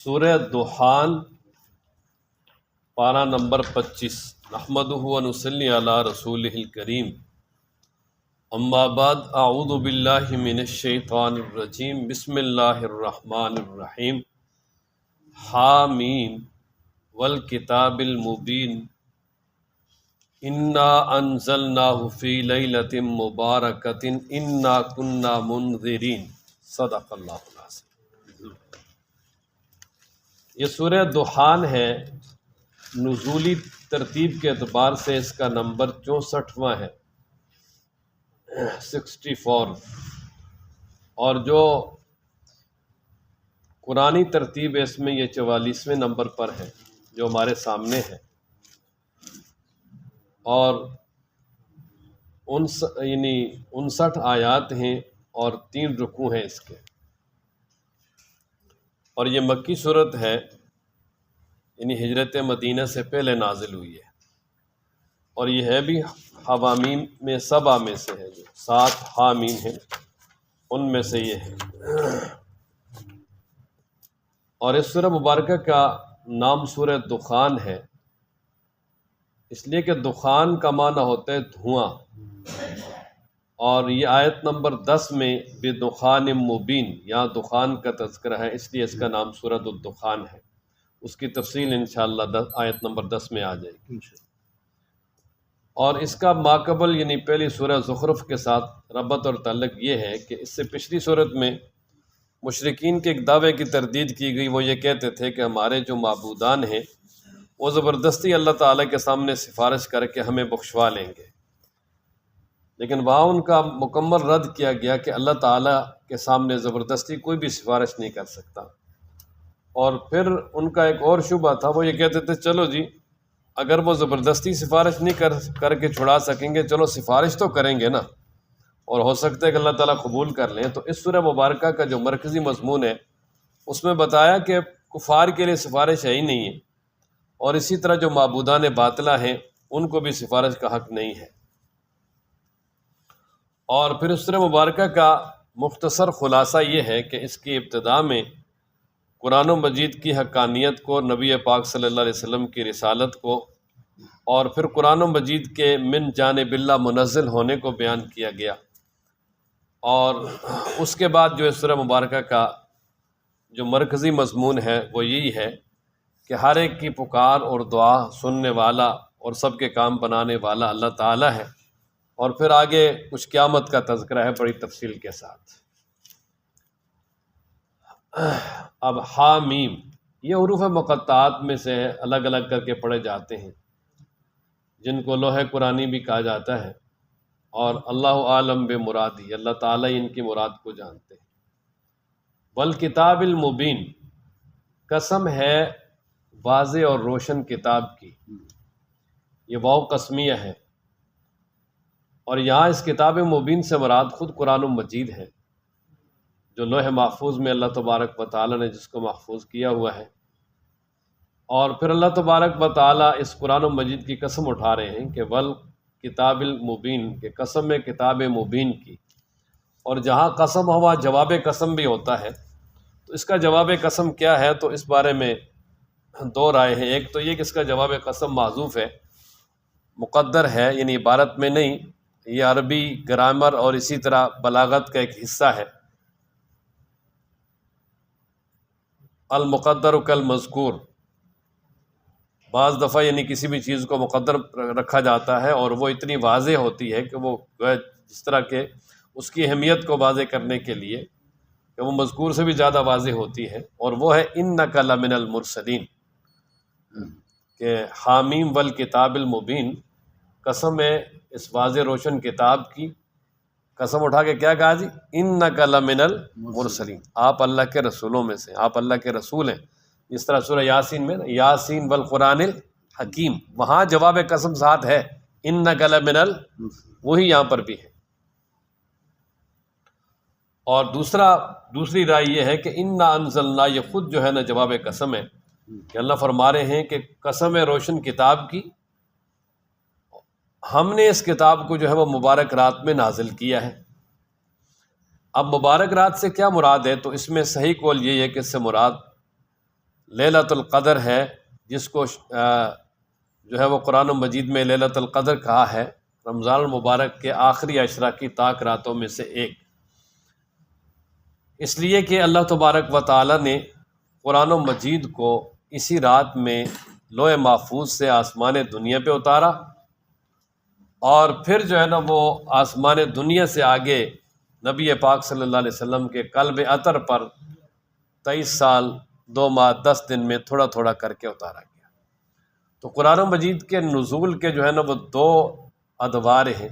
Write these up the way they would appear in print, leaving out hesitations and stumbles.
سورہ دخان پارہ نمبر 25 نحمدہ و نصلی علی رسولہ الکریم اما بعد اعوذ باللہ من الشیطان الرجیم بسم اللہ الرحمن الرحیم حامیم والکتاب المبین انا انزلناہ فی لیلۃ مبارکۃ انا کنا منذرین صدق اللہ العظیم۔ یہ سورہ دخان ہے، نزولی ترتیب کے اعتبار سے اس کا نمبر 64واں ہے، 64، اور جو قرآنی ترتیب ہے اس میں یہ 44ویں نمبر پر ہے جو ہمارے سامنے ہے، اور 59 آیات ہیں اور 3 رکوع ہیں اس کے، اور یہ مکی صورت ہے، یعنی ہجرت مدینہ سے پہلے نازل ہوئی ہے، اور یہ ہے بھی حوامیم میں 7 میں سے ہے، جو 7 حامیم ہیں ان میں سے یہ ہے۔ اور اس سورہ مبارکہ کا نام سورہ دخان ہے، اس لیے کہ دخان کا معنی ہوتا ہے دھواں، اور یہ آیت نمبر 10 میں بدخان مبین، یہاں دخان کا تذکرہ ہے، اس لیے اس کا نام سورۃ الدخان ہے۔ اس کی تفصیل انشاءاللہ آیت نمبر 10 میں آ جائے گی۔ اور اس کا ماقبل یعنی پہلی سورہ زخرف کے ساتھ ربط اور تعلق یہ ہے کہ اس سے پچھلی صورت میں مشرکین کے ایک دعوے کی تردید کی گئی، وہ یہ کہتے تھے کہ ہمارے جو معبودان ہیں وہ زبردستی اللہ تعالیٰ کے سامنے سفارش کر کے ہمیں بخشوا لیں گے، لیکن وہاں ان کا مکمل رد کیا گیا کہ اللہ تعالیٰ کے سامنے زبردستی کوئی بھی سفارش نہیں کر سکتا۔ اور پھر ان کا ایک اور شبہ تھا، وہ یہ کہتے تھے چلو جی اگر وہ زبردستی سفارش نہیں کر کے چھڑا سکیں گے، چلو سفارش تو کریں گے نا، اور ہو سکتا ہے کہ اللہ تعالیٰ قبول کر لیں۔ تو اس سورہ مبارکہ کا جو مرکزی مضمون ہے اس میں بتایا کہ کفار کے لیے سفارش ہے ہی نہیں ہے، اور اسی طرح جو معبودان باطلہ ہیں ان کو بھی سفارش کا حق نہیں ہے۔ اور پھر اس سورہ مبارکہ کا مختصر خلاصہ یہ ہے کہ اس کی ابتدا میں قرآن مجید کی حقانیت کو، نبی پاک صلی اللہ علیہ وسلم کی رسالت کو، اور پھر قرآن مجید کے من جانب اللہ منزل ہونے کو بیان کیا گیا، اور اس کے بعد جو اس سورہ مبارکہ کا جو مرکزی مضمون ہے وہ یہی ہے کہ ہر ایک کی پکار اور دعا سننے والا اور سب کے کام بنانے والا اللہ تعالیٰ ہے، اور پھر آگے کچھ قیامت کا تذکرہ ہے بڑی تفصیل کے ساتھ۔ اب حامیم یہ حروف مقطعات میں سے الگ الگ کر کے پڑھے جاتے ہیں، جن کو لوح قرآنی بھی کہا جاتا ہے، اور اللہ عالم بمرادی، اللہ تعالیٰ ان کی مراد کو جانتے ہیں۔ والکتاب المبین، قسم ہے واضح اور روشن کتاب کی، یہ واو قسمیہ ہے، اور یہاں اس کتاب مبین سے مراد خود قرآن مجید ہے، جو لوح محفوظ میں اللہ تبارک و تعالیٰ نے جس کو محفوظ کیا ہوا ہے۔ اور پھر اللہ تبارک و تعالیٰ اس قرآن مجید کی قسم اٹھا رہے ہیں کہ والکتاب المبین، کہ قسم ہے کتاب مبین کی، اور جہاں قسم ہو وہاں جواب قسم بھی ہوتا ہے، تو اس کا جواب قسم کیا ہے تو اس بارے میں 2 رائے ہیں۔ ایک تو یہ کہ اس کا جواب قسم محذوف ہے، مقدر ہے، یعنی عبارت میں نہیں، یہ عربی گرامر اور اسی طرح بلاغت کا ایک حصہ ہے۔ المقدر کالمذکور، بعض دفعہ یعنی کسی بھی چیز کو مقدر رکھا جاتا ہے اور وہ اتنی واضح ہوتی ہے کہ وہ جس طرح کہ اس کی اہمیت کو واضح کرنے کے لیے کہ وہ مذکور سے بھی زیادہ واضح ہوتی ہے، اور وہ ہے انک لمن المرسلین، کہ حامیم والکتاب المبین، قسم ہے اس واضح روشن کتاب کی، قسم اٹھا کے کیا کہا جی؟ انک لمن المرسلین، آپ اللہ کے رسولوں میں سے، آپ اللہ کے رسول ہیں۔ جس طرح سورہ یاسین میں یاسین والقرآن الحکیم، وہاں جواب قسم ساتھ ہے انک لمن وہی یہاں پر بھی ہے۔ اور دوسری رائے یہ ہے کہ انا انزلنا، یہ خود جو ہے نا جواب قسم ہے، کہ اللہ فرما رہے ہیں کہ قسم ہے روشن کتاب کی، ہم نے اس کتاب کو جو ہے وہ مبارک رات میں نازل کیا ہے۔ اب مبارک رات سے کیا مراد ہے؟ تو اس میں صحیح قول یہ ہے کہ اس سے مراد لیلۃ القدر ہے، جس کو جو ہے وہ قرآن مجید میں لیلۃ القدر کہا ہے، رمضان المبارک کے آخری عشرہ کی طاق راتوں میں سے ایک، اس لیے کہ اللہ تبارک و تعالی نے قرآن مجید کو اسی رات میں لوح محفوظ سے آسمان دنیا پہ اتارا، اور پھر جو ہے نا وہ آسمان دنیا سے آگے نبی پاک صلی اللہ علیہ وسلم کے قلب اطہر پر 23 سال 2 ماہ 10 دن میں تھوڑا تھوڑا کر کے اتارا گیا۔ تو قرآن مجید کے نزول کے جو ہے نا وہ 2 ادوار ہیں،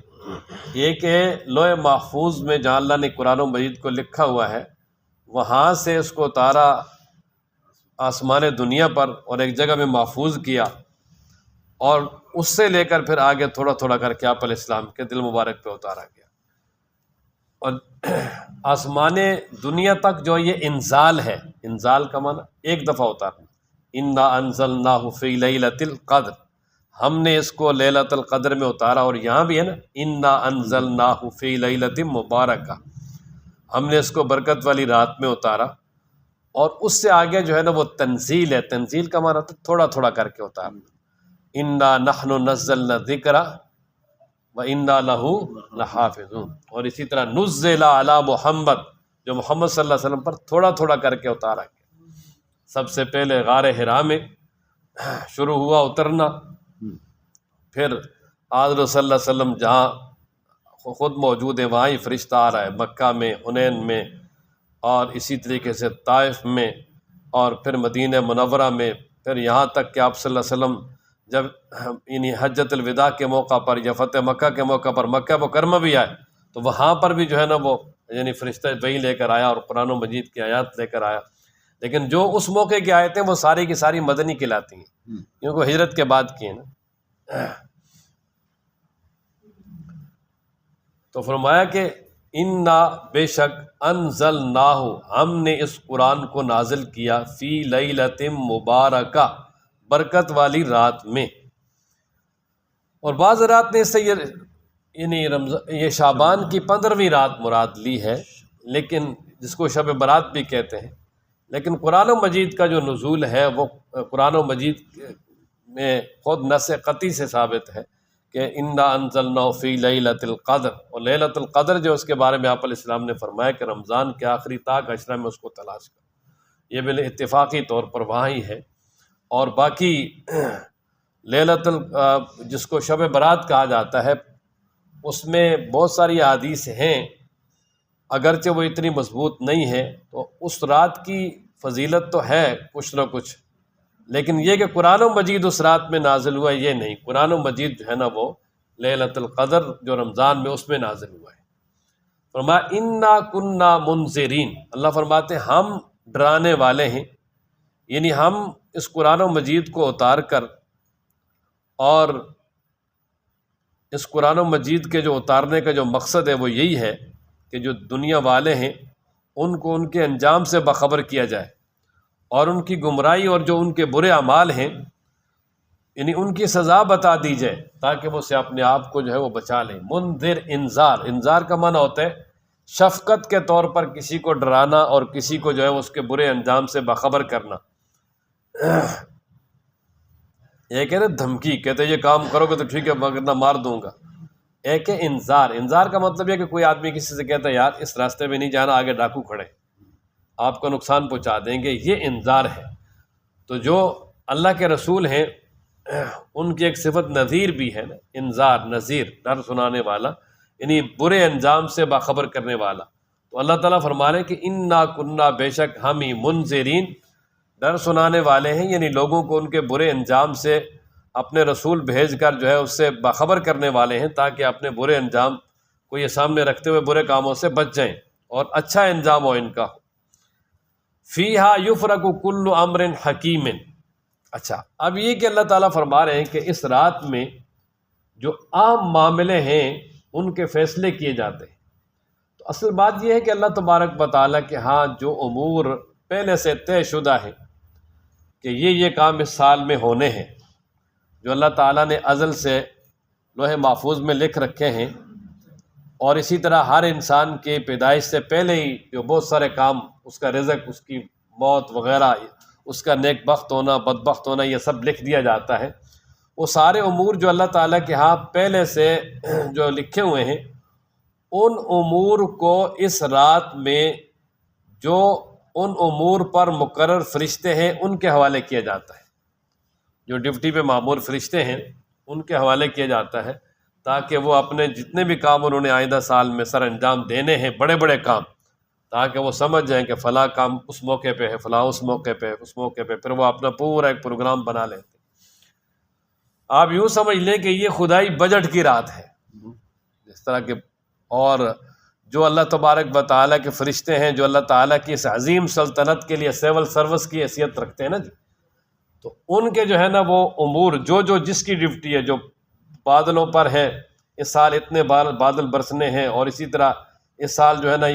ایک ہے لوح محفوظ میں جہاں اللہ نے قرآن مجید کو لکھا ہوا ہے، وہاں سے اس کو اتارا آسمان دنیا پر اور ایک جگہ میں محفوظ کیا، اور اس سے لے کر پھر آگے تھوڑا تھوڑا کر کے آپ علیہ السلام کے دل مبارک پہ اتارا گیا۔ اور آسمان دنیا تک جو یہ انزال ہے، انزال کا معنی ایک دفعہ اتارنا، انا انزلناہ فی لیلۃ القدر، ہم نے اس کو لیلۃ القدر میں اتارا، اور یہاں بھی ہے نا انا انزلناہ فی لیلۃ مبارکہ، ہم نے اس کو برکت والی رات میں اتارا، اور اس سے آگے جو ہے نا وہ تنزیل ہے، تنزیل کا معنی ہوتا ہے تھوڑا تھوڑا کر کے اتارنا، انا نحن نزلنا الذکر وَإِنَّا لَهُ لَحَافِظُونَ، اور اسی طرح نزل علی محمد، جو محمد صلی اللہ علیہ وسلم پر تھوڑا تھوڑا کر کے اتارا گیا۔ سب سے پہلے غار حرا میں شروع ہوا اترنا، پھر حضرت صلی اللہ علیہ وسلم جہاں خود موجود ہے وہاں ہی فرشتہ آ رہا ہے، مکہ میں، حنین میں، اور اسی طریقے سے طائف میں، اور پھر مدینہ منورہ میں، پھر یہاں تک کہ آپ صلی اللہ علیہ وسلم جب یعنی حجۃ الوداع کے موقع پر یا فتح مکہ کے موقع پر مکہ مکرمہ بھی آئے، تو وہاں پر بھی جو ہے نا وہ یعنی فرشتہ وحی لے کر آیا اور قرآن مجید کی آیات لے کر آیا، لیکن جو اس موقع کی آیتیں وہ ساری کی ساری مدنی کہلاتی ہیں، کیونکہ ہجرت کے بعد کی ہیں نا۔ تو فرمایا کہ انا بے شک انزلناہ، ہم نے اس قرآن کو نازل کیا، فی لیلۃ مبارکہ، برکت والی رات میں، اور بعض رات نے اس سے یعنی یہ شعبان کی 15ویں رات مراد لی ہے، لیکن جس کو شب برات بھی کہتے ہیں، لیکن قرآن مجید کا جو نزول ہے وہ قرآن مجید میں خود نص قطعی سے ثابت ہے کہ انا انزلناہ فی لیلۃ القدر، اور لیلۃ القدر جو اس کے بارے میں آپ علیہ السلام نے فرمایا کہ رمضان کے آخری طاق عشرہ میں اس کو تلاش کر، یہ بال اتفاقی طور پر وہاں ہی ہے۔ اور باقی جس کو شب برات کہا جاتا ہے، اس میں بہت ساری احادیث ہیں، اگرچہ وہ اتنی مضبوط نہیں ہے، تو اس رات کی فضیلت تو ہے کچھ نہ کچھ، لیکن یہ کہ قرآن مجید اس رات میں نازل ہوا یہ نہیں، قرآن مجید جو ہے نا وہ لیلۃ القدر جو رمضان میں اس میں نازل ہوا ہے۔ فرمایا انا کننا منذرین، اللہ فرماتے ہیں ہم ڈرانے والے ہیں، یعنی ہم اس قرآن مجید کو اتار کر، اور اس قرآن مجید کے جو اتارنے کا جو مقصد ہے وہ یہی ہے کہ جو دنیا والے ہیں ان کو ان کے انجام سے باخبر کیا جائے، اور ان کی گمراہی اور جو ان کے برے اعمال ہیں یعنی ان کی سزا بتا دی جائے، تاکہ وہ سے اپنے آپ کو جو ہے وہ بچا لیں۔ منذر، انذار، انذار کا معنی ہوتا ہے شفقت کے طور پر کسی کو ڈرانا اور کسی کو جو ہے اس کے برے انجام سے باخبر کرنا۔ ایک ہے نا دھمکی، کہتے یہ کام کرو گے تو ٹھیک ہے ورنہ مار دوں گا، ایک ہے انذار۔ انذار کا مطلب یہ کہ کوئی آدمی کسی سے کہتا ہے یار اس راستے میں نہیں جانا، آگے ڈاکو کھڑے آپ کو نقصان پہنچا دیں گے، یہ انذار ہے۔ تو جو اللہ کے رسول ہیں ان کی ایک صفت نذیر بھی ہے نا، انذار، نذیر، ڈر سنانے والا، یعنی برے انجام سے باخبر کرنے والا۔ تو اللہ تعالیٰ فرما رہے ہیں کہ انا کننا، بے شک ہم ہی، منذرین، ڈر سنانے والے ہیں، یعنی لوگوں کو ان کے برے انجام سے اپنے رسول بھیج کر جو ہے اس سے باخبر کرنے والے ہیں، تاکہ اپنے برے انجام کو یہ سامنے رکھتے ہوئے برے کاموں سے بچ جائیں اور اچھا انجام ہو ان کا۔ فیہا یفرق کل امر حکیم، اچھا اب یہ کہ اللہ تعالیٰ فرما رہے ہیں کہ اس رات میں جو عام معاملے ہیں ان کے فیصلے کیے جاتے ہیں۔ تو اصل بات یہ ہے کہ اللہ تبارک و تعالیٰ کے ہاں جو امور پہلے سے طے شدہ ہیں کہ یہ کام اس سال میں ہونے ہیں، جو اللہ تعالیٰ نے ازل سے لوح محفوظ میں لکھ رکھے ہیں، اور اسی طرح ہر انسان کے پیدائش سے پہلے ہی جو بہت سارے کام، اس کا رزق، اس کی موت وغیرہ، اس کا نیک بخت ہونا بدبخت ہونا یہ سب لکھ دیا جاتا ہے۔ وہ سارے امور جو اللہ تعالیٰ کے ہاں پہلے سے جو لکھے ہوئے ہیں، ان امور کو اس رات میں جو ان امور پر مقرر فرشتے ہیں ان کے حوالے کیا جاتا ہے، جو ڈیوٹی پہ مامور فرشتے ہیں ان کے حوالے کیا جاتا ہے، تاکہ وہ اپنے جتنے بھی کام انہوں نے آئندہ سال میں سر انجام دینے ہیں، بڑے بڑے کام، تاکہ وہ سمجھ جائیں کہ فلاں کام اس موقع پہ ہے، فلاں اس موقع پہ، اس موقع پہ، پھر وہ اپنا پورا ایک پروگرام بنا لیتے ہیں۔ آپ یوں سمجھ لیں کہ یہ خدائی بجٹ کی رات ہے، اس طرح کے۔ اور جو اللہ تبارک و تعالیٰ کے فرشتے ہیں، جو اللہ تعالیٰ کی اس عظیم سلطنت کے لیے سول سروس کی حیثیت رکھتے ہیں نا جی، تو ان کے جو ہے نا وہ امور جو جس کی ڈیوٹی ہے، جو بادلوں پر ہے، اس سال اتنے بادل برسنے ہیں، اور اسی طرح اس سال جو ہے نا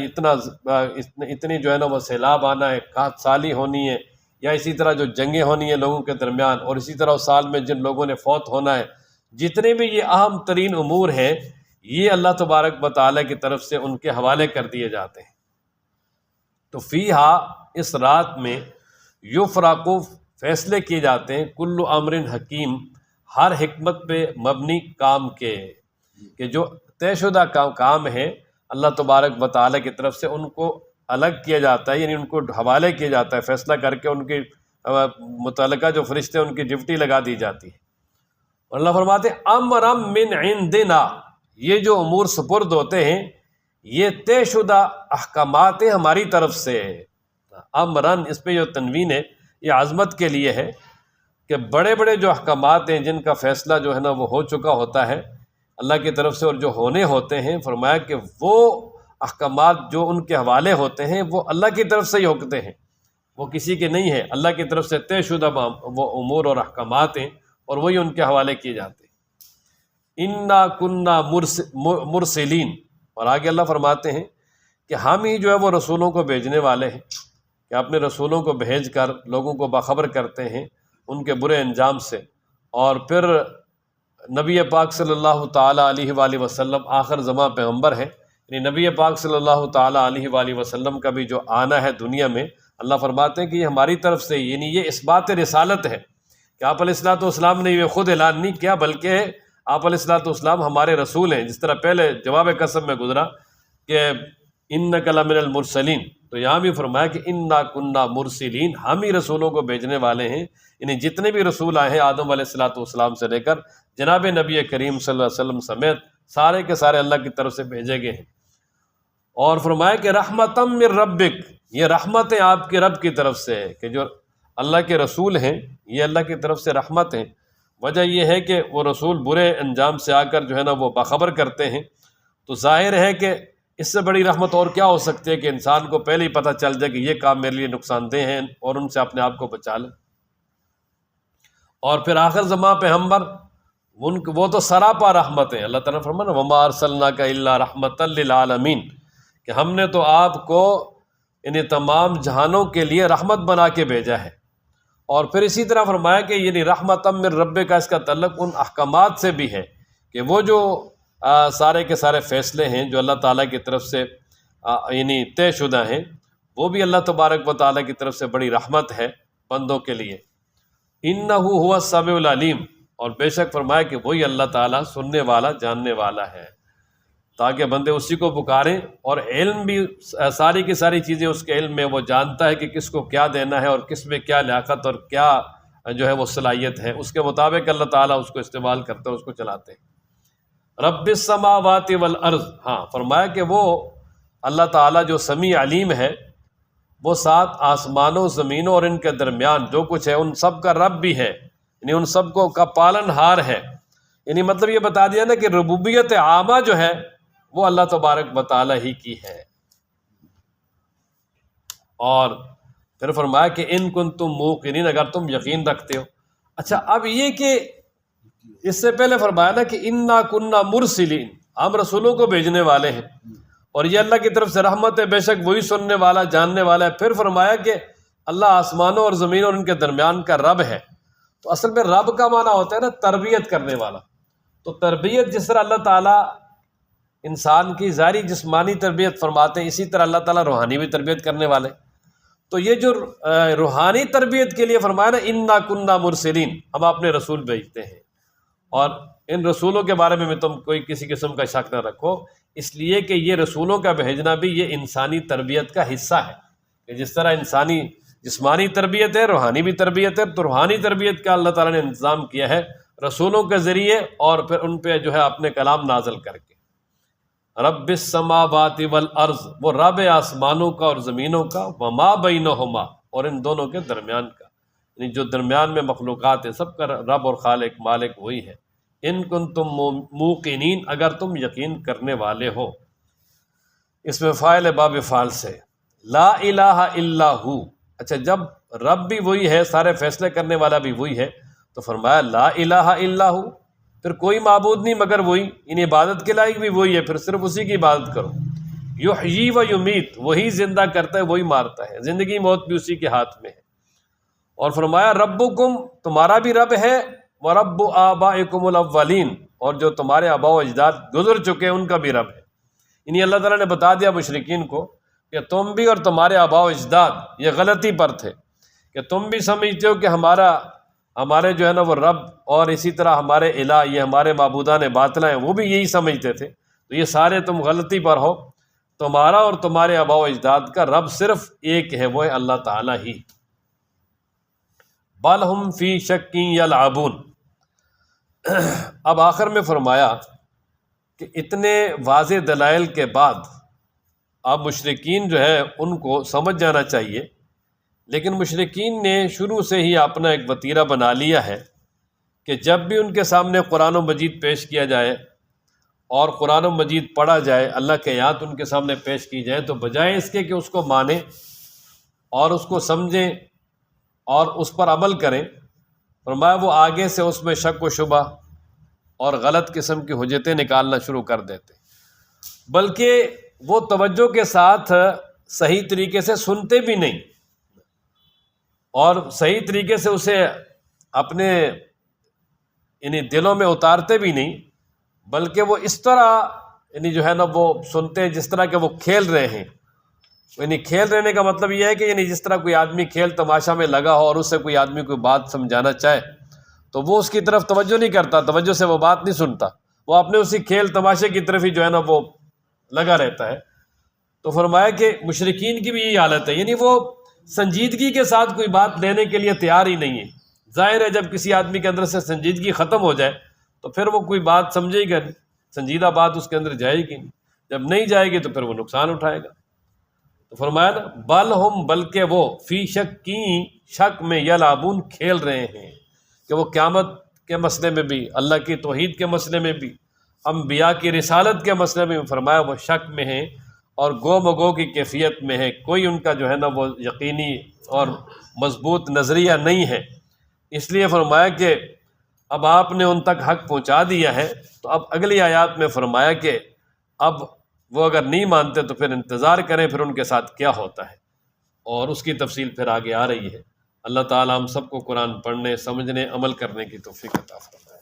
اتنی جو ہے نا وہ سیلاب آنا ہے، قحط سالی ہونی ہے، یا اسی طرح جو جنگیں ہونی ہیں لوگوں کے درمیان، اور اسی طرح اس سال میں جن لوگوں نے فوت ہونا ہے، جتنے بھی یہ اہم ترین امور ہیں، یہ اللہ تبارک و تعالیٰ کی طرف سے ان کے حوالے کر دیے جاتے ہیں۔ تو فیہا، اس رات میں، یفرق، فیصلے کیے جاتے ہیں، کل امر حکیم، ہر حکمت پہ مبنی کام کے، کہ جو طے شدہ کام ہے اللہ تبارک و تعالیٰ کی طرف سے ان کو الگ کیا جاتا ہے، یعنی ان کو حوالے کیا جاتا ہے، فیصلہ کر کے ان کی متعلقہ جو فرشتے ان کی ڈیوٹی لگا دی جاتی ہے۔ اور اللہ فرماتے ہیں امرا من عندنا، یہ جو امور سپرد ہوتے ہیں یہ طے شدہ احکامات ہیں ہماری طرف سے۔ امرن، اس پہ جو تنوین ہے یہ عظمت کے لیے ہے، کہ بڑے بڑے جو احکامات ہیں جن کا فیصلہ جو ہے نا وہ ہو چکا ہوتا ہے اللہ کی طرف سے، اور جو ہونے ہوتے ہیں، فرمایا کہ وہ احکامات جو ان کے حوالے ہوتے ہیں وہ اللہ کی طرف سے ہی ہوتے ہیں، وہ کسی کے نہیں ہیں، اللہ کی طرف سے طے شدہ وہ امور اور احکامات ہیں، اور وہی ان کے حوالے کیے جاتے ہیں۔ انا کننا مرسلین، اور آگے اللہ فرماتے ہیں کہ ہم ہی جو ہے وہ رسولوں کو بھیجنے والے ہیں، کہ اپنے رسولوں کو بھیج کر لوگوں کو باخبر کرتے ہیں ان کے برے انجام سے۔ اور پھر نبی پاک صلی اللہ تعالیٰ علیہ وآلہ وسلم آخر زماں پیغمبر ہیں، یعنی نبی پاک صلی اللہ تعالیٰ علیہ وآلہ وسلم کا بھی جو آنا ہے دنیا میں، اللہ فرماتے ہیں کہ یہ ہماری طرف سے، یعنی یہ اس بات رسالت ہے کہ آپ علیہ الصلوۃ والسلام نے یہ خود اعلان نہیں کیا، بلکہ آپ علیہ الصلوۃ والسلام ہمارے رسول ہیں، جس طرح پہلے جواب قسم میں گزرا کہ انک لمن المرسلین، تو یہاں بھی فرمایا کہ انا کننا مرسلین، ہم ہی رسولوں کو بھیجنے والے ہیں، یعنی جتنے بھی رسول آئے ہیں آدم علیہ الصلوۃ والسلام سے لے کر جناب نبی کریم صلی اللہ علیہ وسلم سمیت سارے کے سارے اللہ کی طرف سے بھیجے گئے ہیں۔ اور فرمایا کہ رحمتم من ربک، یہ رحمتیں آپ کے رب کی طرف سے ہے، کہ جو اللہ کے رسول ہیں یہ اللہ کی طرف سے رحمت ہیں۔ وجہ یہ ہے کہ وہ رسول برے انجام سے آ کر جو ہے نا وہ باخبر کرتے ہیں، تو ظاہر ہے کہ اس سے بڑی رحمت اور کیا ہو سکتی ہے کہ انسان کو پہلے ہی پتہ چل جائے کہ یہ کام میرے لیے نقصان دہ ہیں، اور ان سے اپنے آپ کو بچا لیں۔ اور پھر آخر زماں پیغمبر، وہ تو سراپا رحمت ہیں، اللہ تعالیٰ نے فرمایا وما ارسلناک الا رحمۃ للعالمین، کہ ہم نے تو آپ کو یعنی تمام جہانوں کے لیے رحمت بنا کے بھیجا ہے۔ اور پھر اسی طرح فرمایا کہ یعنی رحمت من رب کا، اس کا تعلق ان احکامات سے بھی ہے کہ وہ جو سارے کے سارے فیصلے ہیں جو اللہ تعالیٰ کی طرف سے یعنی طے شدہ ہیں، وہ بھی اللہ تبارک و تعالیٰ کی طرف سے بڑی رحمت ہے بندوں کے لیے۔ انہ هو السمیع العلیم، اور بے شک فرمایا کہ وہی اللہ تعالیٰ سننے والا جاننے والا ہے، تاکہ بندے اسی کو پکاریں۔ اور علم بھی ساری کی ساری چیزیں اس کے علم میں، وہ جانتا ہے کہ کس کو کیا دینا ہے اور کس میں کیا لیاقت اور کیا جو ہے وہ صلاحیت ہے، اس کے مطابق اللہ تعالیٰ اس کو استعمال کرتے ہیں، اس کو چلاتے ہیں۔ رب السماوات والارض، ہاں فرمایا کہ وہ اللہ تعالیٰ جو سمیع علیم ہے، وہ 7 آسمانوں زمینوں اور ان کے درمیان جو کچھ ہے ان سب کا رب بھی ہے، یعنی ان سب کو کا پالن ہار ہے۔ یعنی مطلب یہ بتا دیا نا کہ ربوبیت عامہ جو ہے وہ اللہ تبارک و تعالیٰ ہی کی ہے۔ اور پھر فرمایا کہ ان کنتم موقنین، اگر تم یقین رکھتے ہو۔ اچھا، اب یہ کہ اس سے پہلے فرمایا نا کہ انا کننا مرسلین، ہم رسولوں کو بھیجنے والے ہیں، اور یہ اللہ کی طرف سے رحمت ہے، بے شک وہی سننے والا جاننے والا ہے۔ پھر فرمایا کہ اللہ آسمانوں اور زمینوں اور ان کے درمیان کا رب ہے۔ تو اصل میں رب کا معنی ہوتا ہے نا تربیت کرنے والا۔ تو تربیت جس طرح اللہ تعالیٰ انسان کی ظاہری جسمانی تربیت فرماتے ہیں، اسی طرح اللہ تعالیٰ روحانی بھی تربیت کرنے والے۔ تو یہ جو روحانی تربیت کے لیے فرمایا نا انا کننا مرسلین، ہم اپنے رسول بھیجتے ہیں، اور ان رسولوں کے بارے میں تم کوئی کسی قسم کا شک نہ رکھو، اس لیے کہ یہ رسولوں کا بھیجنا بھی یہ انسانی تربیت کا حصہ ہے، کہ جس طرح انسانی جسمانی تربیت ہے، روحانی بھی تربیت ہے، تو روحانی تربیت کا اللہ تعالیٰ نے انتظام کیا ہے رسولوں کے ذریعے، اور پھر ان پہ جو ہے اپنے کلام نازل کر کے۔ رب السماوات والارض، وہ رب آسمانوں کا اور زمینوں کا، وما بینہما، اور ان دونوں کے درمیان کا، یعنی جو درمیان میں مخلوقات ہے سب کا رب اور خالق مالک وہی ہے۔ ان کنتم موقنین، اگر تم یقین کرنے والے ہو، اس میں فاعل باب فعل سے لا الہ الا ہو۔ اچھا، جب رب بھی وہی ہے، سارے فیصلے کرنے والا بھی وہی ہے، تو فرمایا لا الہ الا ہو، پھر کوئی معبود نہیں مگر وہی، ان عبادت کے لائق بھی وہی ہے، پھر صرف اسی کی عبادت کرو۔ یحیی و یمیت، وہی زندہ کرتا ہے وہی مارتا ہے، زندگی موت بھی اسی کے ہاتھ میں ہے۔ اور فرمایا ربکم، تمہارا بھی رب ہے، ورب آبائکم الاولین، اور جو تمہارے آباء و اجداد گزر چکے ان کا بھی رب ہے۔ یعنی اللہ تعالیٰ نے بتا دیا مشرکین کو کہ تم بھی اور تمہارے آباء و اجداد یہ غلطی پر تھے، کہ تم بھی سمجھتے ہو کہ ہمارے جو ہے نا وہ رب، اور اسی طرح ہمارے الہ، یہ ہمارے معبودان باطل ہیں، وہ بھی یہی سمجھتے تھے، تو یہ سارے تم غلطی پر ہو، تمہارا اور تمہارے آباء و اجداد کا رب صرف ایک ہے، وہ ہے اللہ تعالیٰ ہی۔ بل ہم فی شک یلعبون، اب آخر میں فرمایا کہ اتنے واضح دلائل کے بعد اب مشرکین جو ہے ان کو سمجھ جانا چاہیے، لیکن مشرکین نے شروع سے ہی اپنا ایک وتیرہ بنا لیا ہے کہ جب بھی ان کے سامنے قرآن و مجید پیش کیا جائے اور قرآن و مجید پڑھا جائے، اللہ کے آیات ان کے سامنے پیش کی جائے، تو بجائے اس کے کہ اس کو مانیں اور اس کو سمجھیں اور اس پر عمل کریں، فرمایا وہ آگے سے اس میں شک و شبہ اور غلط قسم کی حجتیں نکالنا شروع کر دیتے، بلکہ وہ توجہ کے ساتھ صحیح طریقے سے سنتے بھی نہیں اور صحیح طریقے سے اسے اپنے یعنی دلوں میں اتارتے بھی نہیں، بلکہ وہ اس طرح یعنی جو ہے نا وہ سنتے ہیں جس طرح کہ وہ کھیل رہے ہیں۔ یعنی کھیل رہنے کا مطلب یہ ہے کہ یعنی جس طرح کوئی آدمی کھیل تماشا میں لگا ہو اور اس سے کوئی آدمی کوئی بات سمجھانا چاہے تو وہ اس کی طرف توجہ نہیں کرتا، توجہ سے وہ بات نہیں سنتا، وہ اپنے اسی کھیل تماشے کی طرف ہی جو ہے نا وہ لگا رہتا ہے۔ تو فرمایا کہ مشرکین کی بھی یہی حالت ہے، یعنی وہ سنجیدگی کے ساتھ کوئی بات لینے کے لیے تیار ہی نہیں ہے۔ ظاہر ہے جب کسی آدمی کے اندر سے سنجیدگی ختم ہو جائے تو پھر وہ کوئی بات سمجھے گا نہیں، سنجیدہ بات اس کے اندر جائے گی نہیں، جب نہیں جائے گی تو پھر وہ نقصان اٹھائے گا۔ تو فرمایا نا بل ہم، بلکہ وہ فی شک کی، شک میں یلعبون، کھیل رہے ہیں، کہ وہ قیامت کے مسئلے میں بھی، اللہ کی توحید کے مسئلے میں بھی، انبیاء کی رسالت کے مسئلے میں فرمایا وہ شک میں ہیں اور گو مگو کی کیفیت میں ہے، کوئی ان کا جو ہے نا وہ یقینی اور مضبوط نظریہ نہیں ہے۔ اس لیے فرمایا کہ اب آپ نے ان تک حق پہنچا دیا ہے، تو اب اگلی آیات میں فرمایا کہ اب وہ اگر نہیں مانتے تو پھر انتظار کریں پھر ان کے ساتھ کیا ہوتا ہے، اور اس کی تفصیل پھر آگے آ رہی ہے۔ اللہ تعالی ہم سب کو قرآن پڑھنے، سمجھنے، عمل کرنے کی توفیق عطا فرمائے۔